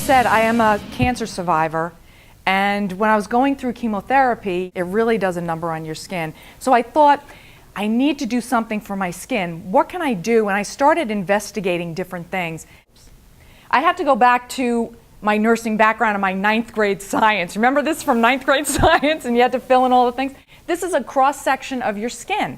said, I am a cancer survivor, and when I was going through chemotherapy, it really does a number on your skin. So I thought, I need to do something for my skin. What can I do? And I started investigating different things. I had to go back to my nursing background and my 9th grade science. Remember this from 9th grade science, and you had to fill in all the things? This is a cross-section of your skin.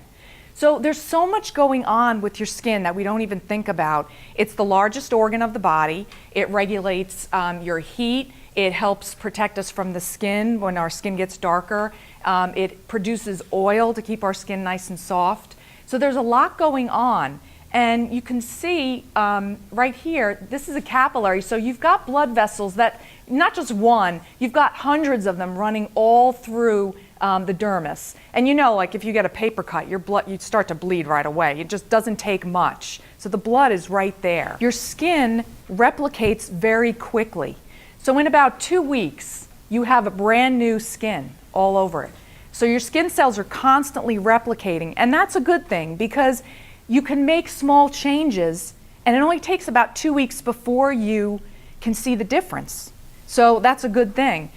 So there's so much going on with your skin that we don't even think about. It's the largest organ of the body. It regulates your heat. It helps protect us from the skin when our skin gets darker. It produces oil to keep our skin nice and soft. So there's a lot going on. And you can see right here, this is a capillary. So you've got blood vessels that, not just one, you've got hundreds of them running all through the dermis. And you know, like if you get a paper cut, your blood, you start to bleed right away. It just doesn't take much. So the blood is right there. Your skin replicates very quickly. So in about 2 weeks, you have a brand new skin all over it. So your skin cells are constantly replicating, and that's a good thing because you can make small changes, and it only takes about 2 weeks before you can see the difference. So that's a good thing.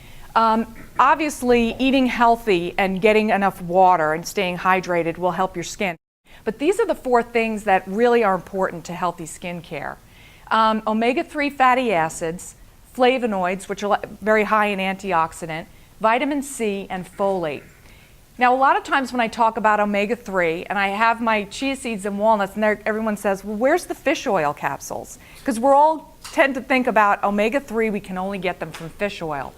Obviously, eating healthy and getting enough water and staying hydrated will help your skin. But these are the 4 things that really are important to healthy skincare. Omega-3 fatty acids, flavonoids, which are very high in antioxidant, vitamin C, and folate. Now, a lot of times when I talk about omega-3, and I have my chia seeds and walnuts, and everyone says, well, where's the fish oil capsules? Because we all tend to think about omega-3, we can only get them from fish oil.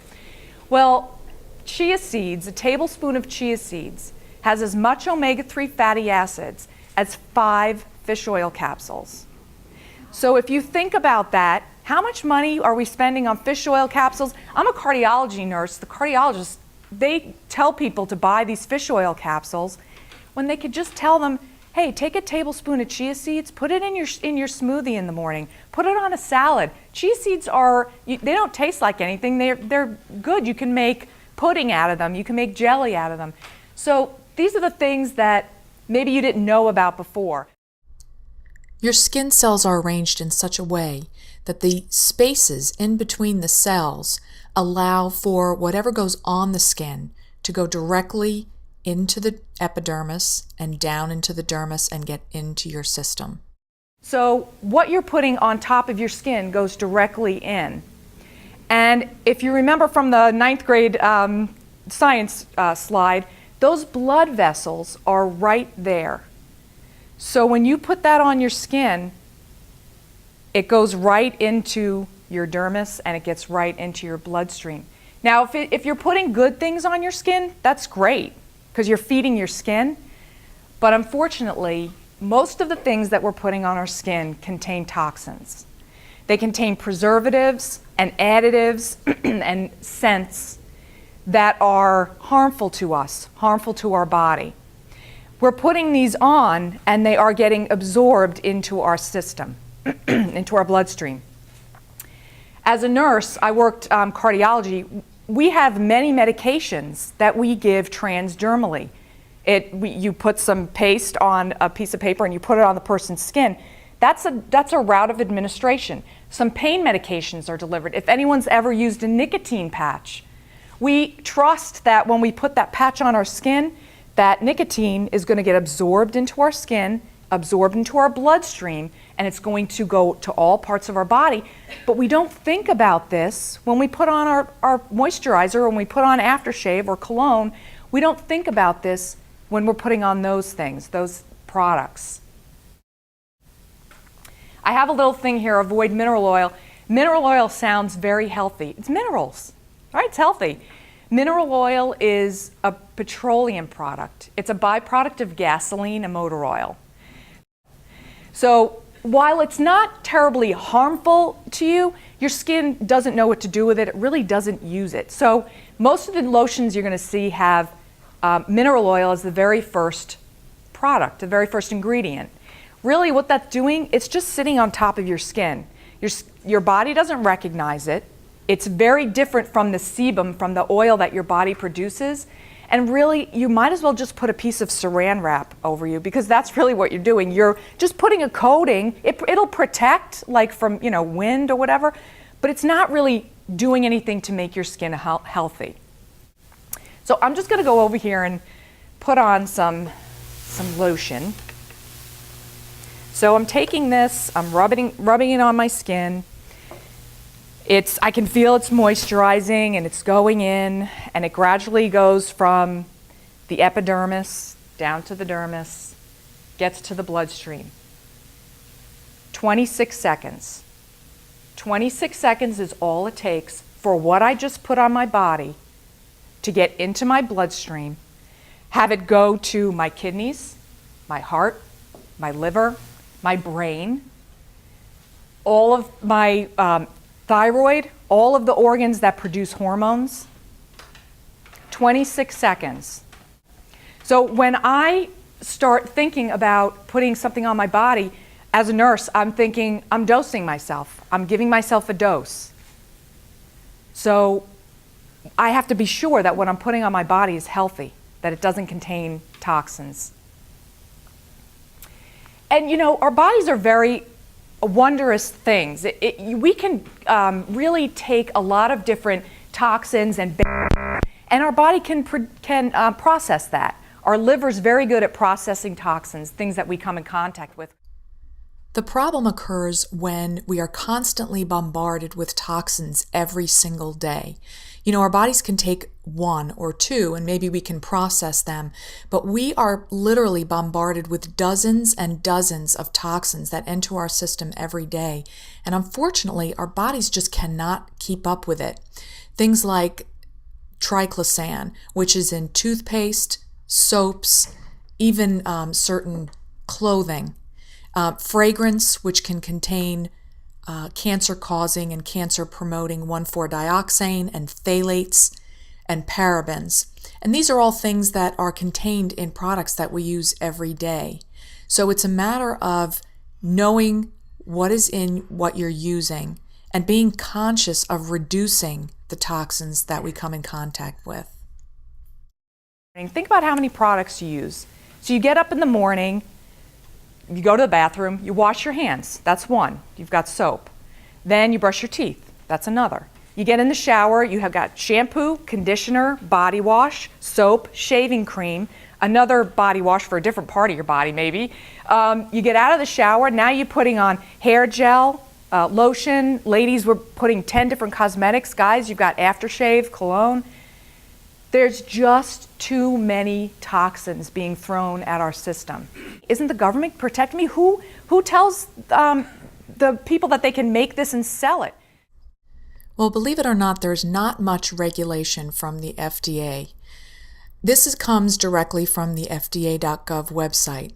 Well, chia seeds, a tablespoon of chia seeds, has as much omega-3 fatty acids as 5 fish oil capsules. So if you think about that, how much money are we spending on fish oil capsules? I'm a cardiology nurse. The cardiologists, they tell people to buy these fish oil capsules when they could just tell them, hey, take a tablespoon of chia seeds, put it in your smoothie in the morning, put it on a salad. Chia seeds are, they don't taste like anything. They're good. You can make pudding out of them. You can make jelly out of them. So these are the things that maybe you didn't know about before. Your skin cells are arranged in such a way that the spaces in between the cells allow for whatever goes on the skin to go directly into the epidermis and down into the dermis and get into your system. So what you're putting on top of your skin goes directly in. And if you remember from the 9th grade science slide, those blood vessels are right there. So when you put that on your skin, it goes right into your dermis and it gets right into your bloodstream. Now, if you're putting good things on your skin, that's great because you're feeding your skin. But unfortunately, most of the things that we're putting on our skin contain toxins. They contain preservatives and additives and scents that are harmful to us, harmful to our body. We're putting these on and they are getting absorbed into our system, into our bloodstream. As a nurse, I worked cardiology. We have many medications that we give transdermally. You put some paste on a piece of paper and you put it on the person's skin. That's a route of administration. Some pain medications are delivered. If anyone's ever used a nicotine patch, we trust that when we put that patch on our skin, that nicotine is going to get absorbed into our skin, absorbed into our bloodstream, and it's going to go to all parts of our body. But we don't think about this when we put on our moisturizer, or when we put on aftershave or cologne. We don't think about this when we're putting on those things, those products. I have a little thing here, avoid mineral oil. Mineral oil sounds very healthy. It's minerals, right? It's healthy. Mineral oil is a petroleum product. It's a byproduct of gasoline and motor oil. So while it's not terribly harmful to you, your skin doesn't know what to do with it. It really doesn't use it. So most of the lotions you're going to see have mineral oil as the very first product, the very first ingredient. Really what that's doing, it's just sitting on top of your skin. Your body doesn't recognize it. It's very different from the sebum, from the oil that your body produces. And really, you might as well just put a piece of saran wrap over you, because that's really what you're doing. You're just putting a coating. It'll protect, like from wind or whatever, but it's not really doing anything to make your skin healthy. So I'm just going to go over here and put on some lotion. So I'm taking this, I'm rubbing it on my skin. I can feel it's moisturizing and it's going in, and it gradually goes from the epidermis down to the dermis, gets to the bloodstream. 26 seconds. 26 seconds is all it takes for what I just put on my body to get into my bloodstream, have it go to my kidneys, my heart, my liver, my brain, all of my thyroid, all of the organs that produce hormones. 26 seconds. So when I start thinking about putting something on my body, as a nurse, I'm thinking I'm dosing myself. I'm giving myself a dose. So I have to be sure that what I'm putting on my body is healthy, that it doesn't contain toxins. And you know, our bodies are very wondrous things. We can really take a lot of different toxins and our body can process that. Our liver's very good at processing toxins, things that we come in contact with. The problem occurs when we are constantly bombarded with toxins every single day. You know, our bodies can take one or two and maybe we can process them, but we are literally bombarded with dozens and dozens of toxins that enter our system every day. And unfortunately, our bodies just cannot keep up with it. Things like triclosan, which is in toothpaste, soaps, even certain clothing. Fragrance, which can contain cancer-causing and cancer-promoting 1,4-dioxane and phthalates and parabens. And these are all things that are contained in products that we use every day. So it's a matter of knowing what is in what you're using and being conscious of reducing the toxins that we come in contact with. Think about how many products you use. So you get up in the morning, you go to the bathroom, you wash your hands. That's one. You've got soap. Then you brush your teeth. That's another. You get in the shower, you have got shampoo, conditioner, body wash, soap, shaving cream, another body wash for a different part of your body maybe. You get out of the shower, now you're putting on hair gel, lotion. Ladies, we're putting 10 different cosmetics. Guys, you've got aftershave, cologne. There's just too many toxins being thrown at our system. Isn't the government protecting me? Who tells the people that they can make this and sell it? Well, believe it or not, there's not much regulation from the FDA. This comes directly from the FDA.gov website.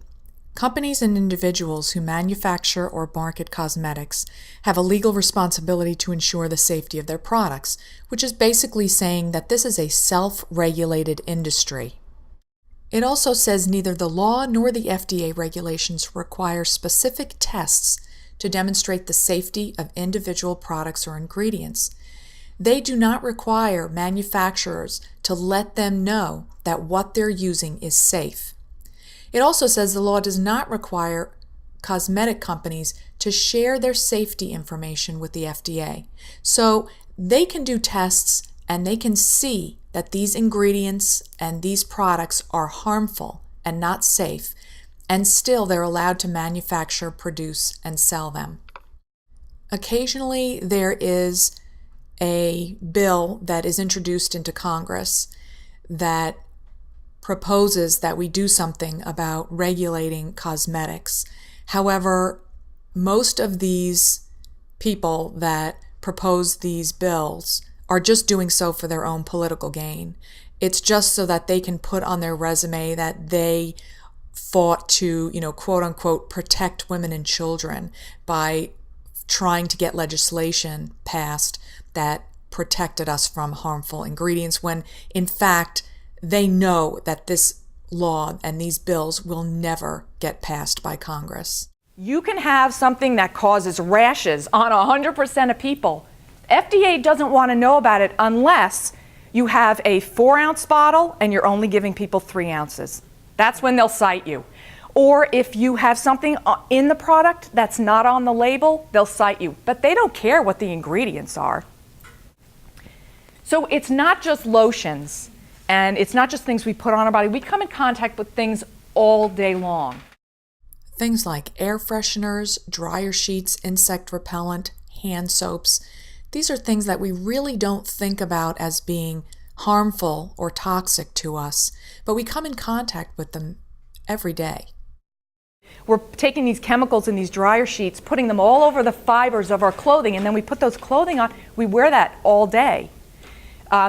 Companies and individuals who manufacture or market cosmetics have a legal responsibility to ensure the safety of their products, which is basically saying that this is a self-regulated industry. It also says neither the law nor the FDA regulations require specific tests to demonstrate the safety of individual products or ingredients. They do not require manufacturers to let them know that what they're using is safe. It also says the law does not require cosmetic companies to share their safety information with the FDA. So they can do tests and they can see that these ingredients and these products are harmful and not safe, and still they're allowed to manufacture, produce, and sell them. Occasionally there is a bill that is introduced into Congress that proposes that we do something about regulating cosmetics. However, most of these people that propose these bills are just doing so for their own political gain. It's just so that they can put on their resume that they fought to, quote unquote, protect women and children by trying to get legislation passed that protected us from harmful ingredients, when in fact they know that this law and these bills will never get passed by Congress. You can have something that causes rashes on 100% of people. FDA doesn't want to know about it unless you have a 4-ounce bottle and you're only giving people 3 ounces. That's when they'll cite you. Or if you have something in the product that's not on the label, they'll cite you. But they don't care what the ingredients are. So it's not just lotions, and it's not just things we put on our body. We come in contact with things all day long. Things like air fresheners, dryer sheets, insect repellent, hand soaps. These are things that we really don't think about as being harmful or toxic to us, but we come in contact with them every day. We're taking these chemicals in these dryer sheets, putting them all over the fibers of our clothing, and then we put those clothing on. We wear that all day.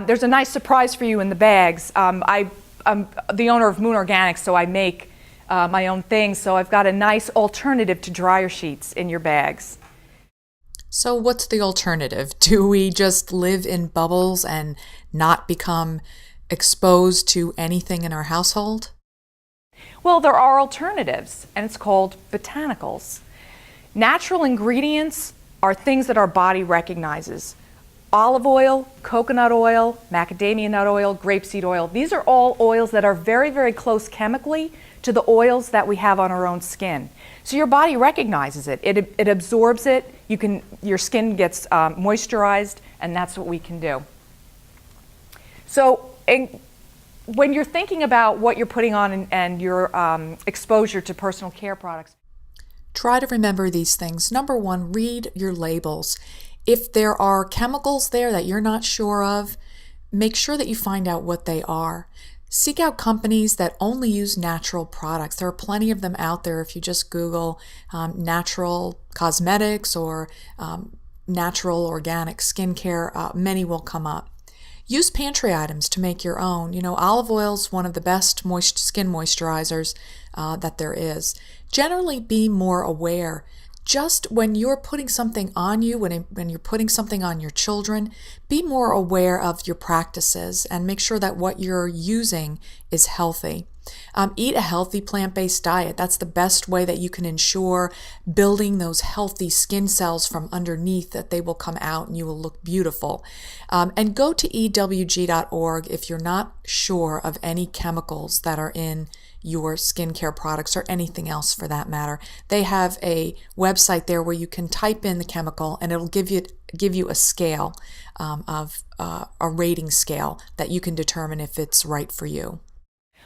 There's a nice surprise for you in the bags. I'm the owner of Moon Organics, so I make my own things. So I've got a nice alternative to dryer sheets in your bags. So what's the alternative? Do we just live in bubbles and not become exposed to anything in our household? Well, there are alternatives, and it's called botanicals. Natural ingredients are things that our body recognizes. Olive oil, coconut oil, macadamia nut oil, grapeseed oil. These are all oils that are very, very close chemically to the oils that we have on our own skin. So your body recognizes it. It absorbs it. Your skin gets moisturized, and that's what we can do. So when you're thinking about what you're putting on and your exposure to personal care products, try to remember these things. Number one, read your labels. If there are chemicals there that you're not sure of, make sure that you find out what they are. Seek out companies that only use natural products. There are plenty of them out there. If you just Google natural cosmetics or natural organic skincare, many will come up. Use pantry items to make your own. Olive oil is one of the best skin moisturizers that there is. Generally, be more aware. Just when you're putting something on you, when you're putting something on your children, be more aware of your practices and make sure that what you're using is healthy. Eat a healthy plant-based diet. That's the best way that you can ensure building those healthy skin cells from underneath, that they will come out and you will look beautiful. And go to ewg.org if you're not sure of any chemicals that are in your skincare products or anything else for that matter. They have a website there where you can type in the chemical and it'll give you a scale of a rating scale that you can determine if it's right for you.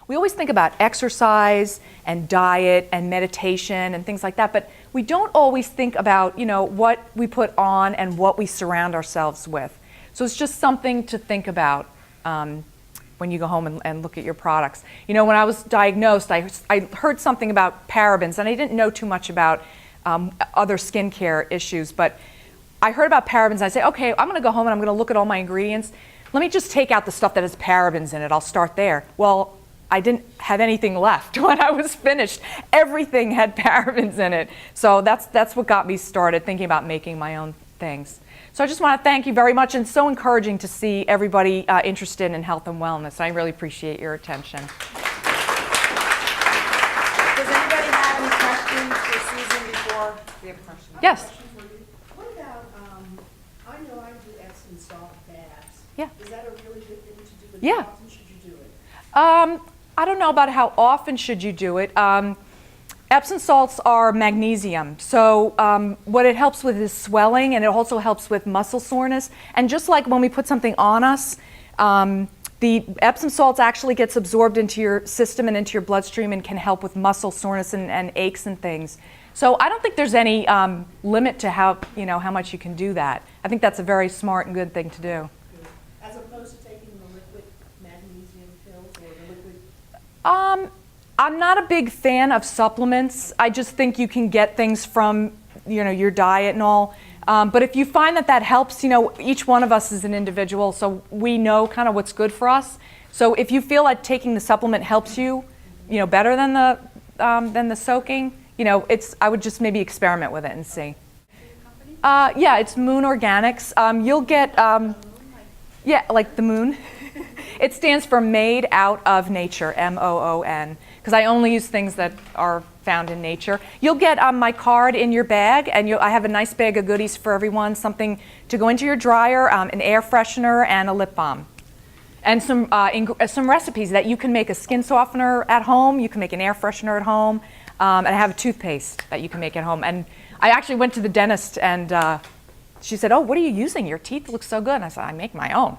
We always think about exercise and diet and meditation and things like that, but we don't always think about, what we put on and what we surround ourselves with. So it's just something to think about when you go home and look at your products. When I was diagnosed, I heard something about parabens, and I didn't know too much about other skincare issues, but I heard about parabens, and I said, okay, I'm going to go home and I'm going to look at all my ingredients. Let me just take out the stuff that has parabens in it. I'll start there. Well, I didn't have anything left when I was finished. Everything had parabens in it. So that's what got me started thinking about making my own things. So I just want to thank you very much, and it's so encouraging to see everybody interested in health and wellness. I really appreciate your attention. Does anybody have any questions for Susan before we have a question? Yes. What about, I know I do Epsom salt baths. Yeah. Is that a really good thing to do? And Yeah. how often should you do it? I don't know about how often should you do it. Epsom salts are magnesium, so what it helps with is swelling, and it also helps with muscle soreness. And just like when we put something on us, the Epsom salts actually gets absorbed into your system and into your bloodstream and can help with muscle soreness and aches and things. So I don't think there's any limit to how much you can do that. I think that's a very smart and good thing to do. As opposed to taking the liquid magnesium pills or the liquid? I'm not a big fan of supplements. I just think you can get things from your diet and all. But if you find that helps, each one of us is an individual, so we know kind of what's good for us. So if you feel like taking the supplement helps you, better than the soaking, I would just maybe experiment with it and see. Yeah, it's Moon Organics. You'll get, like the moon. It stands for Made Out of Nature, MOON, because I only use things that are found in nature. You'll get my card in your bag, and I have a nice bag of goodies for everyone, something to go into your dryer, an air freshener, and a lip balm. And some recipes that you can make a skin softener at home, you can make an air freshener at home. And I have a toothpaste that you can make at home. And I actually went to the dentist and she said, "Oh, what are you using? Your teeth look so good." And I said, "I make my own."